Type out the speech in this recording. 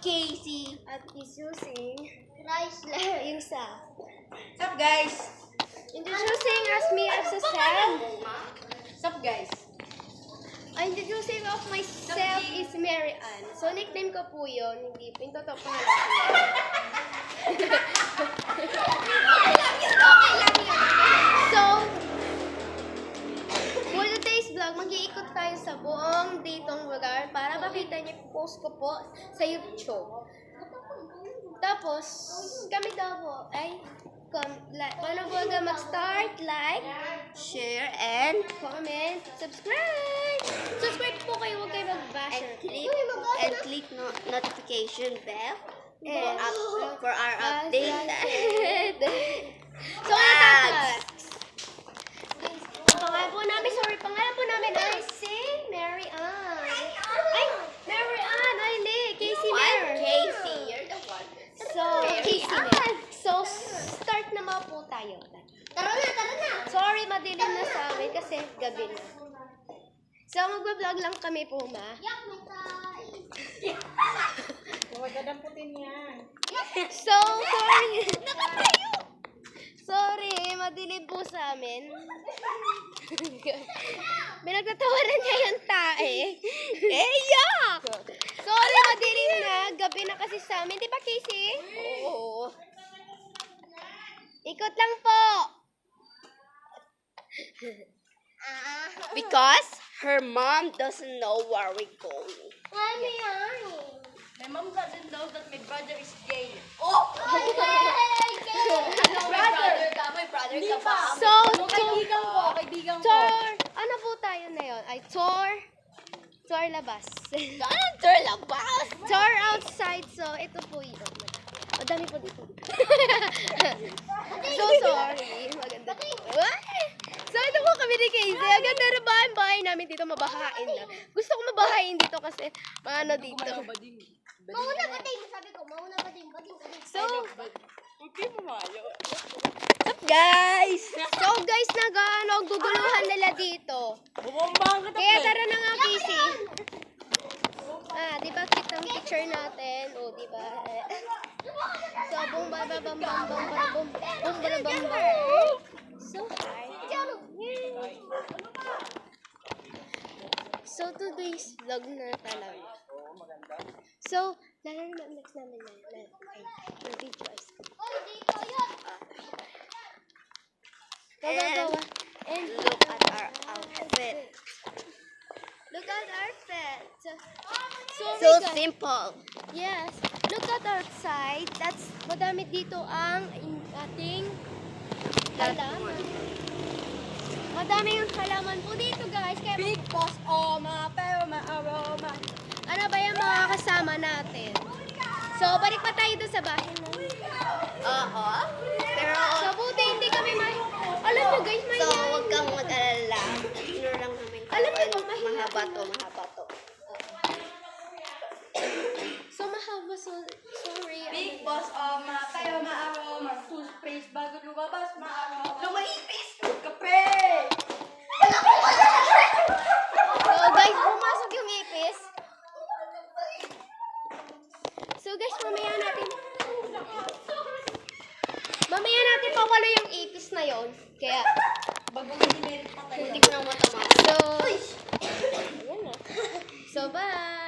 Casey. At Introducing Chrysler. Yung sa. What's up, guys? Introducing as me as a self. What's up, guys? Introducing of myself is Mary Ann. So, nickname ko po yun. Hindi po. Yung totoo pangalan ko. So, for today's vlog, mag-iikot tayo sa buong ditong lugar para makita niyo yung post ko po sa YouTube. Tapos, kami daw po ay paano po agad mag-start, like, share, and comment, subscribe! Subscribe po kayo, huwag kayo mag-basher. And click notification bell for our update. So, ano pangalan po namin ay si Mary Ann. Ay, Mary Ann! Ay, hindi. Casey Mary. Casey, you're the one. So, Casey Mary. So, start na mga po tayo. Tara na! Sorry, madilim na sa amin kasi gabi na. So, magbablog lang kami po, ma. Magdadamputin yan. So, sorry. Sorry, madilim po sa amin. Pinagtatawanan niya yung tae. Yuck! Sorry, madilim na. Gabi na kasi sa amin. Di ba, Casey? Oo. Ikot lang po. Because her mom doesn't know where we're going. Mami, ay. My mom doesn't know that my brother is gay. Oh! May brother ka pa. So, Kaibigan ko. tour. Ano po tayo na yun? Ay, tour. Tour labas. Anong tour labas? Tour outside. So, ito po yun. Madami po dito. So, sorry. Maganda po. So, ito po kami ni Casey. Ang ganda na ba ang bahay namin dito? Mabahain na. Gusto ko mabahain dito kasi maano dito. Mauna ba din? Sabi ko, mauna ba din? So, Okay, pumayo. What's up, guys? guys, guguluhan nila dito. Bumambang ka Kaya tara na nga, Casey. Di ba cute ang picture natin? O, di ba? So, bum ba ba bum bum bum ba bum bum ba bum bum. So hard. So, today's vlog na talaga. So, next namin na video is. Go. And look at our outfit. Look at our fit. So guys, simple. yes. Look at our side. That's madami dito ang ating halaman. Madami yung halaman po dito, guys. Kaya Big boss, pero ma-aroma. ano ba yung mga kasama natin? So, balik pa tayo doon sa bahay na. Oo. Pero, So, buti hindi kami Alam nyo, guys, may so huwag kang mag-alala. Sino lang namin Alam niyo ba, mahaba to. So, mahaba. So, sorry. Big boss, pero ma-aroma. Toothpaste bago lumabas, ma-aroma. Lumaipis! Kape! So, guys, pumasok yung ipis. So, guys, mamaya natin pawala yung ipis na yon. Kaya, Bagong hindi pa tayo. hindi ko na matama. So, ayan na. So, bye!